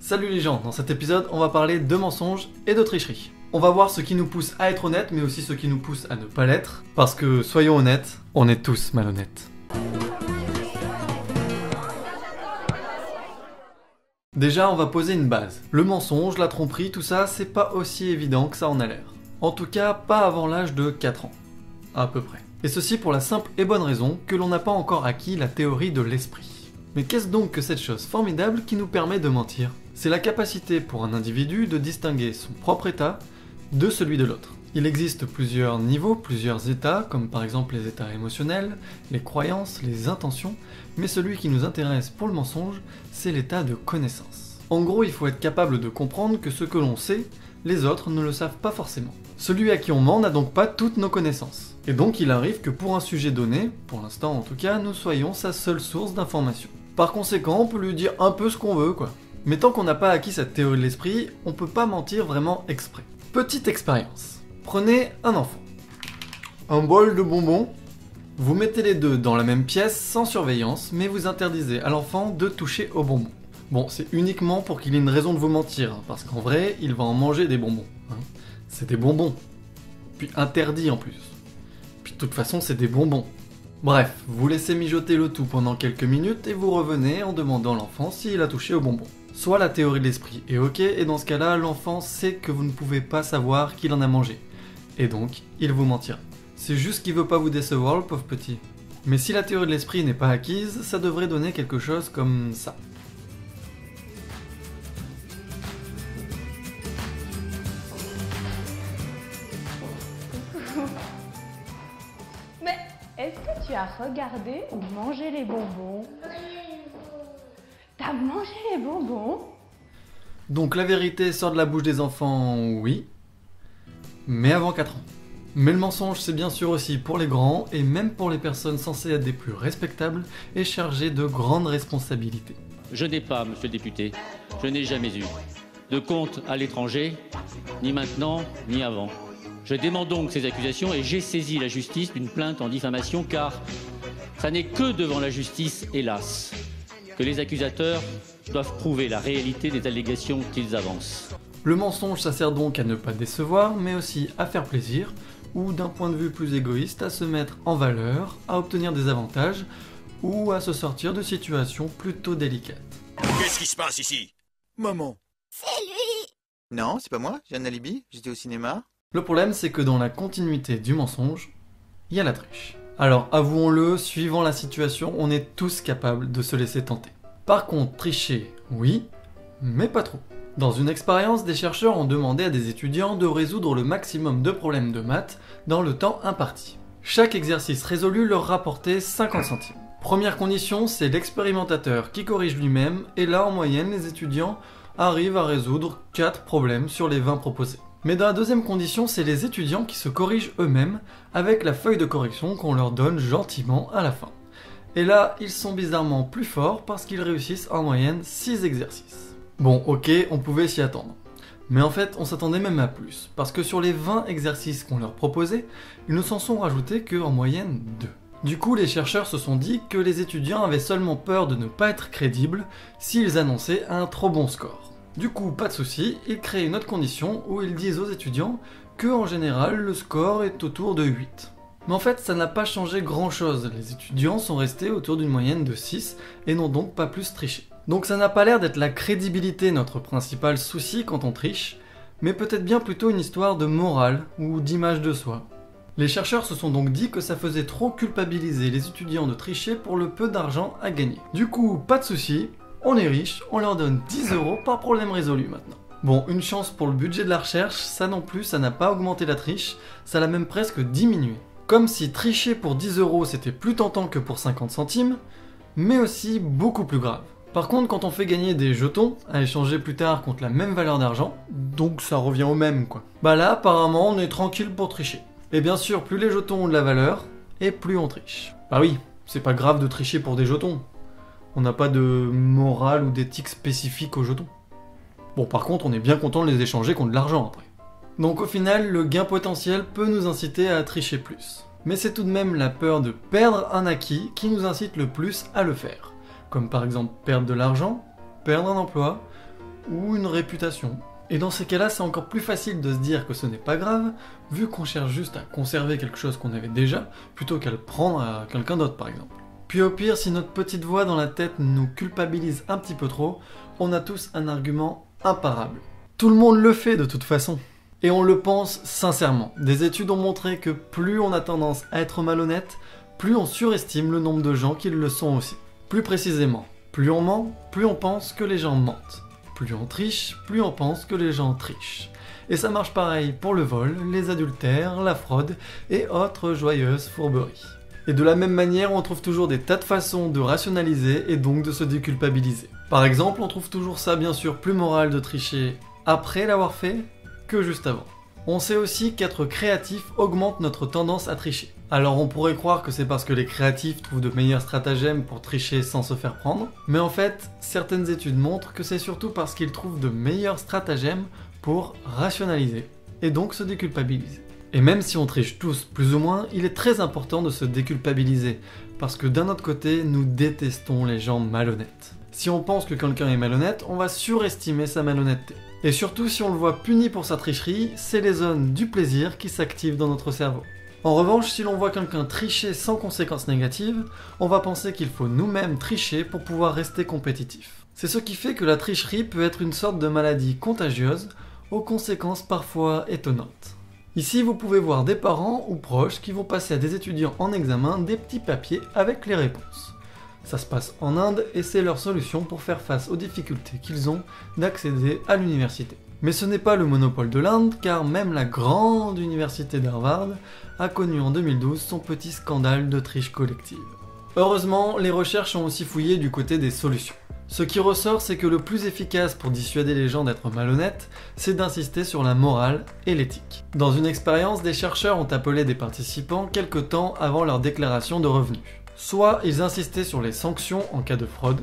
Salut les gens, dans cet épisode on va parler de mensonges et de tricherie. On va voir ce qui nous pousse à être honnêtes mais aussi ce qui nous pousse à ne pas l'être. Parce que soyons honnêtes, on est tous malhonnêtes. Déjà on va poser une base. Le mensonge, la tromperie, tout ça c'est pas aussi évident que ça en a l'air. En tout cas pas avant l'âge de 4 ans. À peu près. Et ceci pour la simple et bonne raison que l'on n'a pas encore acquis la théorie de l'esprit. Mais qu'est-ce donc que cette chose formidable qui nous permet de mentir ? C'est la capacité pour un individu de distinguer son propre état de celui de l'autre. Il existe plusieurs niveaux, plusieurs états, comme par exemple les états émotionnels, les croyances, les intentions, mais celui qui nous intéresse pour le mensonge, c'est l'état de connaissance. En gros, il faut être capable de comprendre que ce que l'on sait, les autres ne le savent pas forcément. Celui à qui on ment n'a donc pas toutes nos connaissances. Et donc il arrive que pour un sujet donné, pour l'instant en tout cas, nous soyons sa seule source d'information. Par conséquent, on peut lui dire un peu ce qu'on veut, quoi. Mais tant qu'on n'a pas acquis cette théorie de l'esprit, on peut pas mentir vraiment exprès. Petite expérience. Prenez un enfant. Un bol de bonbons. Vous mettez les deux dans la même pièce sans surveillance, mais vous interdisez à l'enfant de toucher aux bonbons. Bon, c'est uniquement pour qu'il ait une raison de vous mentir, hein, parce qu'en vrai, il va en manger des bonbons. Hein. C'est des bonbons. Puis interdit en plus. Puis de toute façon, c'est des bonbons. Bref, vous laissez mijoter le tout pendant quelques minutes et vous revenez en demandant à l'enfant s'il a touché aux bonbons. Soit la théorie de l'esprit est ok, et dans ce cas-là, l'enfant sait que vous ne pouvez pas savoir qu'il en a mangé. Et donc, il vous mentira. C'est juste qu'il veut pas vous décevoir, le pauvre petit. Mais si la théorie de l'esprit n'est pas acquise, ça devrait donner quelque chose comme ça. Mais est-ce que tu as regardé ou mangé les bonbons? T'as mangé les bonbons? Donc la vérité sort de la bouche des enfants, oui, mais avant 4 ans. Mais le mensonge c'est bien sûr aussi pour les grands, et même pour les personnes censées être des plus respectables et chargées de grandes responsabilités. Je n'ai pas, monsieur le député, je n'ai jamais eu de compte à l'étranger, ni maintenant, ni avant. Je dément donc ces accusations et j'ai saisi la justice d'une plainte en diffamation car ça n'est que devant la justice, hélas, que les accusateurs doivent prouver la réalité des allégations qu'ils avancent. Le mensonge ça sert donc à ne pas décevoir, mais aussi à faire plaisir, ou d'un point de vue plus égoïste, à se mettre en valeur, à obtenir des avantages, ou à se sortir de situations plutôt délicates. Qu'est-ce qui se passe ici? Maman. C'est lui! Non, c'est pas moi, j'ai un alibi, j'étais au cinéma. Le problème c'est que dans la continuité du mensonge, il y a la triche. Alors avouons-le, suivant la situation, on est tous capables de se laisser tenter. Par contre, tricher, oui, mais pas trop. Dans une expérience, des chercheurs ont demandé à des étudiants de résoudre le maximum de problèmes de maths dans le temps imparti. Chaque exercice résolu leur rapportait 50 centimes. Première condition, c'est l'expérimentateur qui corrige lui-même, et là en moyenne, les étudiants arrivent à résoudre 4 problèmes sur les 20 proposés. Mais dans la deuxième condition, c'est les étudiants qui se corrigent eux-mêmes avec la feuille de correction qu'on leur donne gentiment à la fin. Et là, ils sont bizarrement plus forts parce qu'ils réussissent en moyenne 6 exercices. Bon, ok, on pouvait s'y attendre. Mais en fait, on s'attendait même à plus, parce que sur les 20 exercices qu'on leur proposait, ils ne s'en sont rajoutés qu'en moyenne 2. Du coup, les chercheurs se sont dit que les étudiants avaient seulement peur de ne pas être crédibles s'ils annonçaient un trop bon score. Du coup, pas de souci, ils créent une autre condition où ils disent aux étudiants que en général, le score est autour de 8. Mais en fait, ça n'a pas changé grand chose, les étudiants sont restés autour d'une moyenne de 6 et n'ont donc pas plus triché. Donc ça n'a pas l'air d'être la crédibilité notre principal souci quand on triche, mais peut-être bien plutôt une histoire de morale ou d'image de soi. Les chercheurs se sont donc dit que ça faisait trop culpabiliser les étudiants de tricher pour le peu d'argent à gagner. Du coup, pas de souci, on est riche, on leur donne 10 € par problème résolu maintenant. Bon, une chance pour le budget de la recherche, ça non plus, ça n'a pas augmenté la triche, ça l'a même presque diminué. Comme si tricher pour 10 € c'était plus tentant que pour 50 centimes, mais aussi beaucoup plus grave. Par contre, quand on fait gagner des jetons à échanger plus tard contre la même valeur d'argent, donc ça revient au même quoi. Bah là, apparemment, on est tranquille pour tricher. Et bien sûr, plus les jetons ont de la valeur, et plus on triche. Bah oui, c'est pas grave de tricher pour des jetons. On n'a pas de morale ou d'éthique spécifique aux jetons. Bon, par contre, on est bien content de les échanger contre de l'argent après. Donc au final, le gain potentiel peut nous inciter à tricher plus. Mais c'est tout de même la peur de perdre un acquis qui nous incite le plus à le faire. Comme par exemple perdre de l'argent, perdre un emploi, ou une réputation. Et dans ces cas-là, c'est encore plus facile de se dire que ce n'est pas grave, vu qu'on cherche juste à conserver quelque chose qu'on avait déjà, plutôt qu'à le prendre à quelqu'un d'autre par exemple. Puis au pire, si notre petite voix dans la tête nous culpabilise un petit peu trop, on a tous un argument imparable. Tout le monde le fait de toute façon. Et on le pense sincèrement. Des études ont montré que plus on a tendance à être malhonnête, plus on surestime le nombre de gens qui le sont aussi. Plus précisément, plus on ment, plus on pense que les gens mentent. Plus on triche, plus on pense que les gens trichent. Et ça marche pareil pour le vol, les adultères, la fraude et autres joyeuses fourberies. Et de la même manière, on trouve toujours des tas de façons de rationaliser et donc de se déculpabiliser. Par exemple, on trouve toujours ça bien sûr plus moral de tricher après l'avoir fait que juste avant. On sait aussi qu'être créatif augmente notre tendance à tricher. Alors on pourrait croire que c'est parce que les créatifs trouvent de meilleurs stratagèmes pour tricher sans se faire prendre, mais en fait, certaines études montrent que c'est surtout parce qu'ils trouvent de meilleurs stratagèmes pour rationaliser, et donc se déculpabiliser. Et même si on triche tous plus ou moins, il est très important de se déculpabiliser, parce que d'un autre côté, nous détestons les gens malhonnêtes. Si on pense que quelqu'un est malhonnête, on va surestimer sa malhonnêteté. Et surtout, si on le voit puni pour sa tricherie, c'est les zones du plaisir qui s'activent dans notre cerveau. En revanche, si l'on voit quelqu'un tricher sans conséquences négatives, on va penser qu'il faut nous-mêmes tricher pour pouvoir rester compétitif. C'est ce qui fait que la tricherie peut être une sorte de maladie contagieuse, aux conséquences parfois étonnantes. Ici, vous pouvez voir des parents ou proches qui vont passer à des étudiants en examen des petits papiers avec les réponses. Ça se passe en Inde et c'est leur solution pour faire face aux difficultés qu'ils ont d'accéder à l'université. Mais ce n'est pas le monopole de l'Inde, car même la grande université d'Harvard a connu en 2012 son petit scandale de triche collective. Heureusement, les recherches ont aussi fouillé du côté des solutions. Ce qui ressort, c'est que le plus efficace pour dissuader les gens d'être malhonnêtes, c'est d'insister sur la morale et l'éthique. Dans une expérience, des chercheurs ont appelé des participants quelque temps avant leur déclaration de revenus. Soit ils insistaient sur les sanctions en cas de fraude,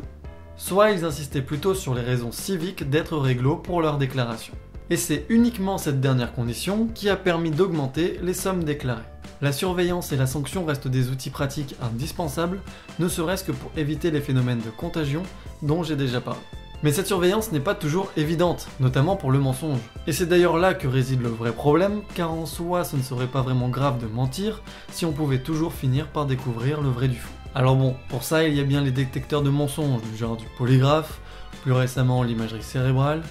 soit ils insistaient plutôt sur les raisons civiques d'être réglo pour leur déclaration. Et c'est uniquement cette dernière condition qui a permis d'augmenter les sommes déclarées. La surveillance et la sanction restent des outils pratiques indispensables, ne serait-ce que pour éviter les phénomènes de contagion dont j'ai déjà parlé. Mais cette surveillance n'est pas toujours évidente, notamment pour le mensonge. Et c'est d'ailleurs là que réside le vrai problème, car en soi ce ne serait pas vraiment grave de mentir si on pouvait toujours finir par découvrir le vrai du faux. Alors bon, pour ça il y a bien les détecteurs de mensonges, du genre du polygraphe, plus récemment l'imagerie cérébrale,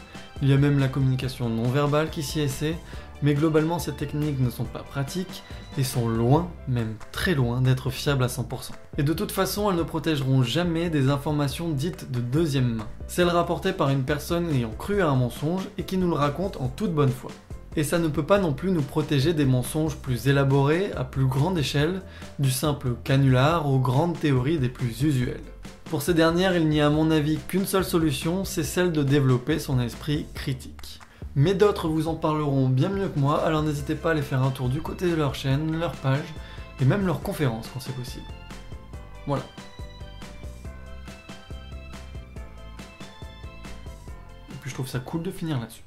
il y a même la communication non verbale qui s'y essaie, mais globalement ces techniques ne sont pas pratiques et sont loin, même très loin, d'être fiables à 100%. Et de toute façon, elles ne protégeront jamais des informations dites de deuxième main, celles rapportées par une personne ayant cru à un mensonge et qui nous le raconte en toute bonne foi. Et ça ne peut pas non plus nous protéger des mensonges plus élaborés, à plus grande échelle, du simple canular aux grandes théories des plus usuelles. Pour ces dernières, il n'y a à mon avis qu'une seule solution, c'est celle de développer son esprit critique. Mais d'autres vous en parleront bien mieux que moi, alors n'hésitez pas à aller faire un tour du côté de leur chaîne, leur page, et même leurs conférences quand c'est possible. Voilà. Et puis je trouve ça cool de finir là-dessus.